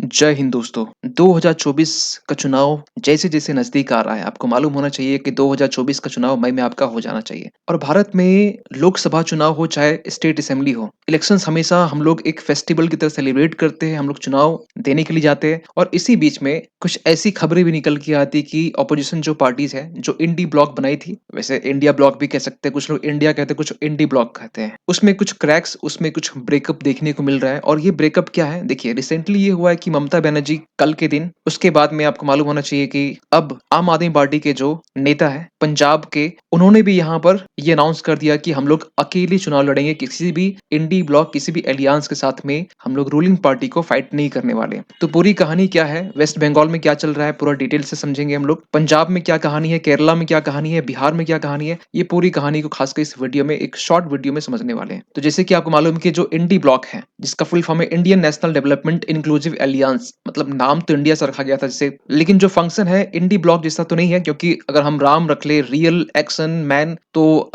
जय हिंद दोस्तों। 2024 का चुनाव जैसे-जैसे नज़दीक आ रहा है, आपको मालूम होना चाहिए कि 2024 का चुनाव मई में आपका हो जाना चाहिए। और भारत में लोकसभा चुनाव हो चाहे स्टेट असेंबली हो, इलेक्शंस हमेशा हम लोग एक फेस्टिवल की तरह सेलिब्रेट करते हैं, हम लोग चुनाव देने के लिए जाते हैं और इसी बीच में कुछ ऐसी खबरें भी निकल के आती कि ऑपोजिशन जो पार्टीज़ है, जो इंडी ब्लॉक बनाई थी, वैसे इंडिया ब्लॉक भी कह सकते हैं, कुछ लोग इंडिया कहते हैं, कुछ इंडी ब्लॉक कहते हैं। उसमें कुछ क्रैक्स, उसमें कुछ ब्रेकअप देखने को मिल रहा है और ये ब्रेकअप क्या है? देखिए रिसेंटली ये हुआ है कि ममता बनर्जी कल के दिन उसके बाद में आपको मालूम होना चाहिए कि अब आम आदमी पार्टी के जो नेता है पंजाब के, उन्होंने भी यहाँ पर ये अनाउंस कर दिया कि हम लोग अकेले चुनाव लड़ेंगे, किसी भी इंडी ब्लॉक, किसी भी एलियांस के साथ में हम लोग रूलिंग पार्टी को फाइट नहीं करने वाले। तो पूरी कहानी क्या है, वेस्ट बंगाल में क्या चल रहा है, पूरा डिटेल से समझेंगे हम लोग। पंजाब में क्या कहानी है, केरला में क्या कहानी है, बिहार में क्या कहानी है, ये पूरी कहानी को खासकर इस वीडियो में, एक शॉर्ट वीडियो में समझने वाले हैं। तो जैसे कि आपको मालूम है कि जो इंडी ब्लॉक है, जिसका फुल फॉर्म है Indian national development inclusive aliens, मतलब नाम तो इंडिया से रखा गया था जैसे, लेकिन जो फंक्शन है इंडी ब्लॉक जैसा तो नहीं है, क्योंकि अगर हम राम रख ले, रियल एक्शन मैन, तो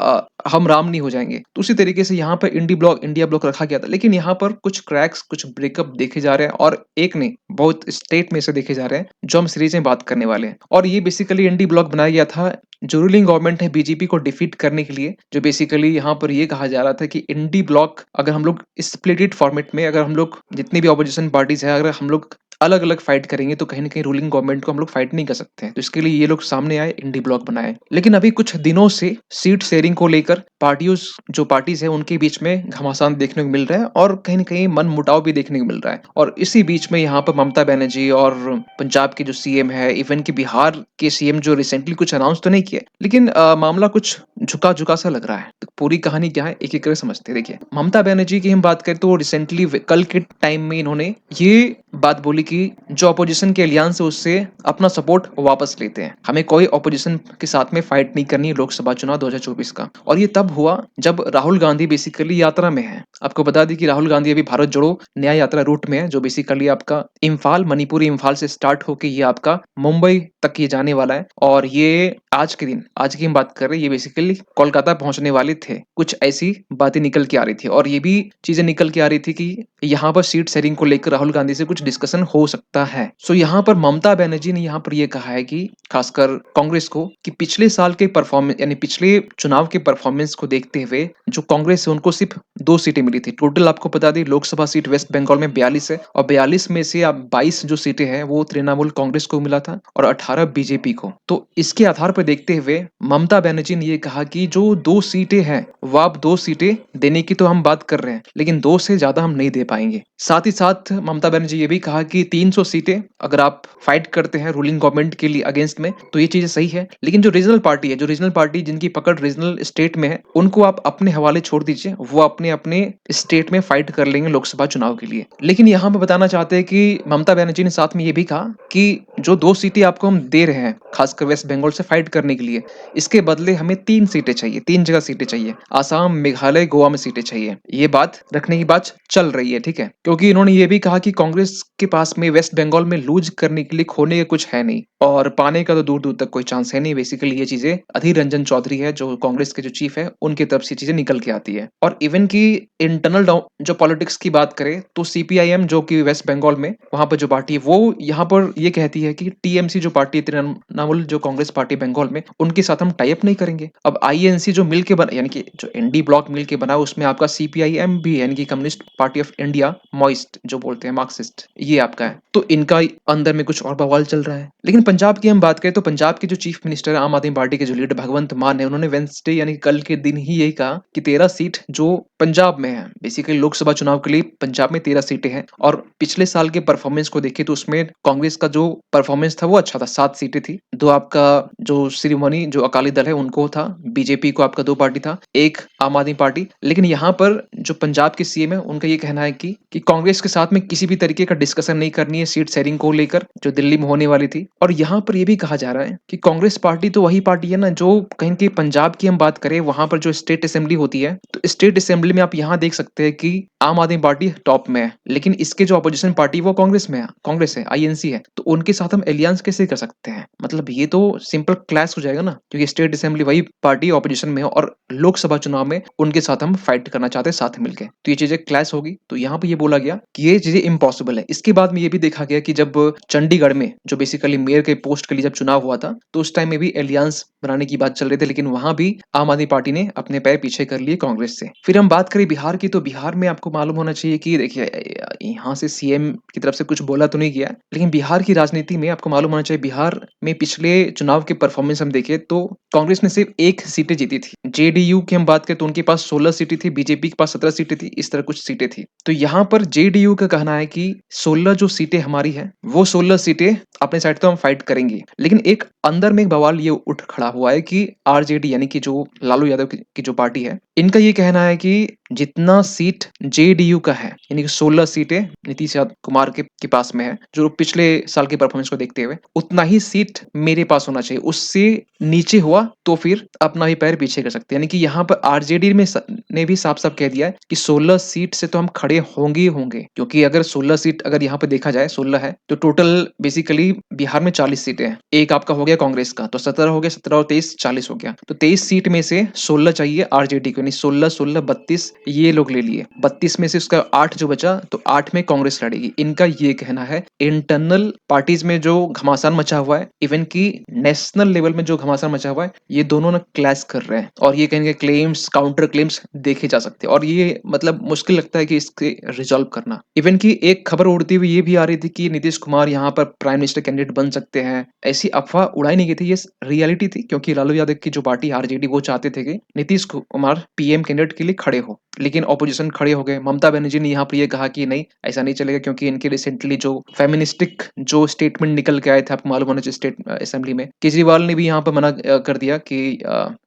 हम राम नहीं हो जाएंगे। तो उसी तरीके से यहाँ पर इंडी ब्लॉक, इंडिया ब्लॉक रखा गया था। लेकिन यहाँ पर कुछ क्रैक्स, कुछ ब्रेकअप देखे जा रहे हैं और एक नहीं, बहुत स्टेट में से देखे जा रहे हैं, जो हम सीरीज में बात करने वाले हैं। और ये बेसिकली इंडी ब्लॉक बनाया गया था जो रूलिंग गवर्नमेंट है बीजेपी को डिफीट करने के लिए। जो बेसिकली यहाँ पर ये कहा जा रहा था कि इंडी ब्लॉक अगर हम लोग स्प्लिटेड फॉर्मेट में, अगर हम लोग जितनी भी ऑपोजिशन पार्टीज है, अगर हम लोग अलग अलग फाइट करेंगे तो कहीं ना कहीं रूलिंग गवर्नमेंट को हम लोग फाइट नहीं कर सकते हैं। तो इसके लिए ये लोग सामने आए, इंडी ब्लॉक बनाए। लेकिन अभी कुछ दिनों से सीट शेयरिंग को लेकर पार्टियों, जो पार्टीज है उनके बीच में घमासान देखने को मिल रहा है और कहीं ना कहीं मन मुटाव भी देखने को मिल रहा है। और इसी बीच में यहाँ पर ममता बनर्जी और पंजाब के जो सीएम है, इवन कि बिहार के सीएम जो रिसेंटली कुछ अनाउंस तो नहीं किया, लेकिन मामला कुछ झुका झुका सा लग रहा है। तो पूरी कहानी क्या है, एक एक करके समझते हैं। देखिए ममता बनर्जी की हम बात करें तो रिसेंटली कल के टाइम में इन्होंने ये बात बोली कि जो अपोजिशन के एलियांस है उससे अपना सपोर्ट वापस लेते हैं, हमें कोई अपोजिशन के साथ में फाइट नहीं करनी है लोकसभा चुनाव 2024 का। और ये तब हुआ जब राहुल गांधी बेसिकली यात्रा में है। आपको बता दी कि राहुल गांधी अभी भारत जोड़ो न्याय यात्रा रूट में है, जो बेसिकली आपका इम्फाल, मणिपुर इम्फाल से स्टार्ट होके ये आपका मुंबई तक ये जाने वाला है। और ये आज के दिन, आज की हम बात कर रहे हैं, ये बेसिकली कोलकाता पहुंचने वाले थे। कुछ ऐसी बातें निकल के आ रही थी और ये भी चीजें निकल के आ रही थी कि यहाँ पर सीट शेयरिंग को लेकर राहुल गांधी से कुछ डिस्कशन हो सकता है। सो यहाँ पर ममता बनर्जी ने यहाँ पर ये कहा है कि खासकर कांग्रेस को, कि पिछले साल के परफॉर्मेंस, यानी पिछले चुनाव के परफॉर्मेंस को देखते हुए जो कांग्रेस है उनको सिर्फ 2 सीटें मिली थी टोटल। आपको बता दी लोकसभा सीट वेस्ट बंगाल में 42 है और 42 में से आप 22 जो सीटें हैं वो तृणमूल कांग्रेस को मिला था और 18 बीजेपी को। तो इसके आधार पर देखते हुए ममता बनर्जी ने ये कहा कि जो 2 सीटें हैं वो आप 2 सीटें देने की तो हम बात कर रहे हैं, लेकिन 2 से ज्यादा हम नहीं दे पाएंगे। साथ ही साथ ममता बनर्जी ये भी कहा कि 300 सीटें अगर आप फाइट करते हैं रूलिंग गवर्नमेंट के लिए अगेंस्ट में तो ये चीजें सही है, लेकिन जो रीजनल पार्टी है, जो रीजनल पार्टी जिनकी पकड़ रीजनल स्टेट में है, उनको आप अपने हवाले छोड़ दीजिए, वो अपने अपने स्टेट में फाइट कर लेंगे लोकसभा चुनाव के लिए। लेकिन यहाँ पे बताना चाहते हैं कि ममता बनर्जी ने साथ में ये भी कहा कि जो 2 सीटें आपको हम दे रहे हैं खासकर वेस्ट बंगाल से फाइट करने के लिए, इसके बदले हमें 3 सीटें चाहिए, 3 जगह सीटें चाहिए, आसाम, मेघालय, गोवा में सीटें चाहिए। ये बात रखने की बात चल रही है, ठीक है। क्योंकि इन्होंने ये भी कहा कि कांग्रेस के पास में वेस्ट बंगाल में लूज करने के लिए खोने का कुछ है नहीं और पाने का तो दूर दूर तक कोई चांस है नहीं। बेसिकली ये चीजें अधीर रंजन चौधरी है जो कांग्रेस के जो चीफ है उनकी तरफ से चीजें निकल के आती है। और इवन की इंटरनल जो पॉलिटिक्स की बात करें तो सीपीआईएम जो कि वेस्ट बंगाल में वहां पर जो पार्टी है, वो यहाँ पर ये कहती है कि टीएमसी जो पार्टी है, तृणमूल जो कांग्रेस पार्टी बंगाल में, उनके साथ हम टाई अप नहीं करेंगे। अब आईएनसी जो मिल के बना, यानी कि जो एनडी ब्लॉक मिल के बना, उसमें आपका सीपीआईएम भी है, यानी कि communist party of India, moist जो बोलते हैं, मार्क्सिस्ट, ये आपका है। तो इनका अंदर में कुछ और बवाल चल रहा है। लेकिन पंजाब की हम बात करें तो पंजाब के जो चीफ मिनिस्टर है, आम आदमी पार्टी के जो लीडर भगवंत मान है, उन्होंने वेंसडे यानी कल के दिन ही यही कहा कि 13 सीट जो पंजाब में है, बेसिकली लोकसभा चुनाव के लिए पंजाब में 13 सीटें हैं। और पिछले साल के परफॉर्मेंस को देखें तो उसमें कांग्रेस का जो परफॉर्मेंस था वो अच्छा था, 7 सीटें थी। 2 आपका जो शिरोमणि जो अकाली दल है उनको था, बीजेपी को आपका 2 पार्टी था, 1 आम आदमी पार्टी। लेकिन यहाँ पर जो पंजाब के सीएम है उनका ये कहना है कि कांग्रेस के साथ में किसी भी तरीके का डिस्कशन नहीं करनी है सीट शेयरिंग को लेकर जो दिल्ली में होने वाली थी। और यहाँ पर ये भी कहा जा रहा है कि कांग्रेस पार्टी तो वही पार्टी है ना जो कहीं की, पंजाब की हम बात करें वहां पर जो स्टेट असेंबली होती है, तो स्टेट असेंबली में आप यहाँ देख सकते हैं कि आम आदमी पार्टी टॉप में है, लेकिन इसके जो अपोजिशन पार्टी वो कांग्रेस में है, कांग्रेस है, आईएनसी है। तो उनके साथ हम एलियंस कैसे कर सकते हैं? मतलब ये तो सिंपल क्लैश हो जाएगा ना, क्योंकि स्टेट असेंबली वही पार्टी ऑपोजिशन में है और लोकसभा चुनाव में उनके साथ हम फाइट करना चाहते हैं साथ मिलकर, तो ये चीजें क्लैश होगी। तो यहाँ पे ये बोला गया कि ये चीजें इम्पॉसिबल है। इसके बाद में में ये भी देखा गया कि जब चंडीगढ़ में जो बेसिकली मेयर के पोस्ट के लिए जब चुनाव हुआ था, तो उस टाइम में भी एलियंस बनाने की बात चल रही थी, लेकिन वहाँ भी आम आदमी पार्टी ने अपने पैर पीछे कर लिए कांग्रेस से। फिर हम बात करें बिहार की, तो बिहार में आपको मालूम होना चाहिए कि देखिए यहाँ से सीएम की तरफ से कुछ बोला तो नहीं गया, लेकिन बिहार की राजनीति में आपको मालूम होना चाहिए, बिहार में पिछले चुनाव के परफॉर्मेंस हम देखें तो कांग्रेस ने सिर्फ 1 सीटें जीती थी। जेडीयू की हम बात करें तो उनके पास 16 सीटें थी, बीजेपी के पास 17 सीटें थी, इस तरह कुछ सीटें थी। तो यहाँ पर जेडीयू का कहना है कि 16 जो सीटें हमारी हैं, वो 16 सीटें अपने साइड तो हम फाइट करेंगे। लेकिन एक अंदर में एक बवाल ये उठ खड़ा हुआ है कि आरजेडी यानी कि जो लालू यादव की जो पार्टी है, इनका ये कहना है कि जितना सीट जेडीयू का है, यानी कि 16 सीटें नीतीश कुमार के पास में है, जो पिछले साल के परफॉर्मेंस को देखते हुए, उतना ही सीट मेरे पास होना चाहिए। उससे नीचे हुआ तो फिर अपना ही पैर पीछे कर सकते हैं। यानी कि यहाँ पर आरजेडी ने भी साफ-साफ कह दिया है कि 16 सीट से तो हम खड़े होंगे ही होंगे, क्योंकि अगर 16 सीट अगर यहाँ पे देखा जाए 16 है, तो टोटल बेसिकली बिहार में 40 सीटें हैं। एक आपका हो गया कांग्रेस का, तो 17 हो गया, 17 और 23 40 हो गया। तो 23 सीट में से 16 चाहिए आरजेडी को, यानी 16, 16, 32 ये लोग ले लिए। 32 में से उसका 8 जो बचा, तो 8 में कांग्रेस लड़ेगी। इनका ये कहना है, इंटरनल पार्टीज में जो घमासान मचा हुआ है, इवन की नेशनल लेवल में जो घमासान मचा हुआ है, ये दोनों ना क्लैश कर रहे हैं, और ये कहेंगे क्लेम्स काउंटर क्लेम्स देखे जा सकते हैं, और ये मतलब मुश्किल लगता है कि इसके रिजॉल्व करना। इवन की एक खबर उड़ती हुई ये भी आ रही थी कि नीतीश कुमार यहाँ पर प्राइम मिनिस्टर कैंडिडेट बन सकते हैं। ऐसी अफवाह उड़ाई नहीं गई थी, ये रियलिटी थी, क्योंकि लालू यादव की जो पार्टी आरजेडी वो चाहते थे कि नीतीश कुमार पीएम कैंडिडेट के लिए खड़े हो, लेकिन ऑपोजिशन खड़े हो गए। ममता बनर्जी ने यहाँ पर ये कहा कि नहीं, ऐसा नहीं चलेगा, क्योंकि इनके रिसेंटली जो फेमिनिस्टिक जो स्टेटमेंट निकल के आए थे, आपको मालूम होना चाहिए, स्टेट असेंबली में केजरीवाल ने भी यहाँ पर मना कर दिया कि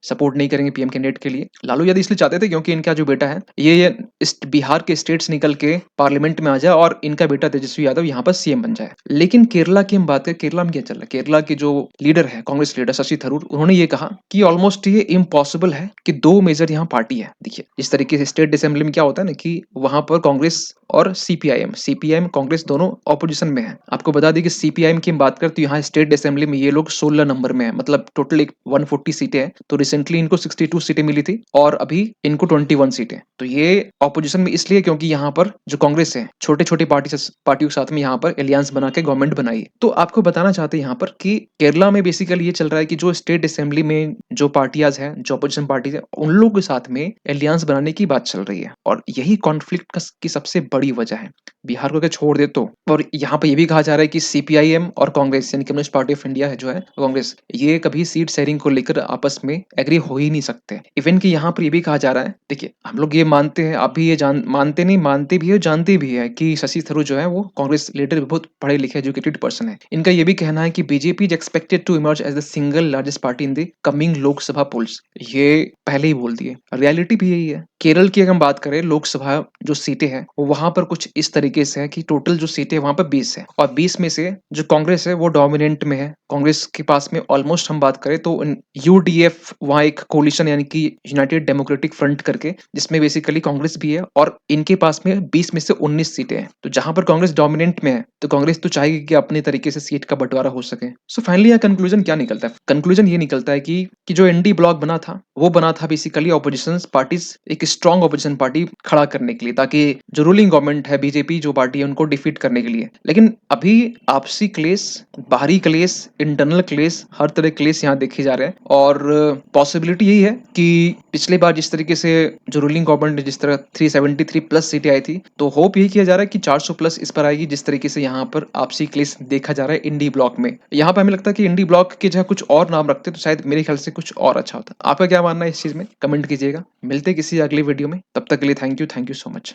सपोर्ट नहीं करेंगे पीएम कैंडिडेट के लिए। लालू यादव इसलिए चाहते थे क्योंकि इनका जो बेटा है, ये इस बिहार के स्टेट्स निकल के पार्लियामेंट में आ जाए और इनका बेटा तेजस्वी यादव यहाँ पर सीएम बन जाए। लेकिन केरला की हम बात करें, केरला में क्या चल रहा है, केरला के जो लीडर है, कांग्रेस लीडर शशि थरूर, उन्होंने ये कहा कि ऑलमोस्ट ये इम्पॉसिबल है कि 2 मेजर यहाँ पार्टी है। देखिए इस तरीके से स्टेट असेंबली में क्या होता है ना कि वहां पर कांग्रेस और सीपीआईएम कांग्रेस दोनों ऑपोजिशन में है। आपको बता दें कि सीपीआईएम की हम बात करें तो यहाँ स्टेट असेंबली में ये लोग 16 नंबर में है, मतलब टोटल 140 सीटें हैं। तो रिसेंटली इनको 62 सीटें मिली थी और अभी इनको 21 सीटें। तो ये ऑपोजिशन में इसलिए क्योंकि यहाँ पर जो कांग्रेस है, छोटे छोटे पार्टियों के साथ में यहाँ पर एलियंस बना के गवर्नमेंट बनाई है। तो आपको बताना चाहते हैं यहाँ पर कि केरला में बेसिकली ये चल रहा है कि जो स्टेट असेंबली में जो पार्टियां हैं, जो अपोजिशन पार्टीज है, उन लोगों के साथ में एलियंस बनाने की बात चल रही है, और यही कॉन्फ्लिक्ट की सबसे बड़ी वजह है। बिहार को अगर छोड़ दे तो, और यहाँ पे ये भी कहा जा रहा है कि सीपीआईएम और कांग्रेस यानी कम्युनिस्ट पार्टी ऑफ इंडिया है जो है कांग्रेस, ये कभी सीट शेयरिंग को लेकर आपस में एग्री हो ही नहीं सकते। इवन कि यहाँ पर ये भी कहा जा रहा है, देखिए हम लोग ये मानते हैं, आप भी ये मानते नहीं, मानते भी है, जानते भी है कि शशि थरूर जो है वो कांग्रेस लीडर बहुत पढ़े लिखे एजुकेटेड पर्सन है। इनका ये भी कहना है कि BJP is expected to emerge as the single largest party in the coming Lok Sabha polls. ये पहले ही बोल दिए, रियलिटी भी यही है। केरल की अगर हम बात करें, लोकसभा जो सीटें हैं वहां पर कुछ इस तरीके से है कि टोटल जो सीटें वहां पर 20 है, और 20 में से जो कांग्रेस है वो डोमिनेंट में है। कांग्रेस के पास में ऑलमोस्ट हम बात करें तो यूडीएफ वहां एक कोलिशन यानी कि यूनाइटेड डेमोक्रेटिक फ्रंट करके, जिसमें बेसिकली कांग्रेस भी है, और इनके पास में 20 में से 19 सीटें हैं। तो जहां पर कांग्रेस डोमिनेंट में है, तो कांग्रेस तो चाहेगी कि अपने तरीके से सीट का बंटवारा हो सके। सो फाइनली यहाँ कंक्लूजन क्या निकलता है? कंक्लूजन ये निकलता है कि जो एनडी ब्लॉक बना था, वो बना था बेसिकली ऑपोजिशन पार्टीज, एक स्ट्रॉन्ग ऑपोजिशन पार्टी खड़ा करने के लिए, ताकि जो रूलिंग गवर्नमेंट है बीजेपी जो पार्टी है उनको डिफीट करने के लिए। लेकिन अभी आपसी क्लेश, बाहरी क्लेश, इंटरनल क्लेश, हर तरह क्लेश यहाँ देखे जा रहे हैं, और पॉसिबिलिटी यही है कि पिछले बार जिस तरीके से जो रूलिंग गवर्नमेंट ने जिस तरह 373 प्लस सीटें आई थी, तो होप यही किया जा रहा है कि 400 प्लस इस पर आएगी, जिस तरीके से यहाँ पर आपसी क्लेश देखा जा रहा है इंडी ब्लॉक में। यहाँ पर हमें लगता है कि इंडी ब्लॉक के जगह कुछ और नाम रखते तो शायद मेरे ख्याल से कुछ और अच्छा होता। आपका क्या मानना है इस चीज में? कमेंट कीजिएगा। मिलते किसी अगले वीडियो में, तब तक के लिए थैंक यू सो मच।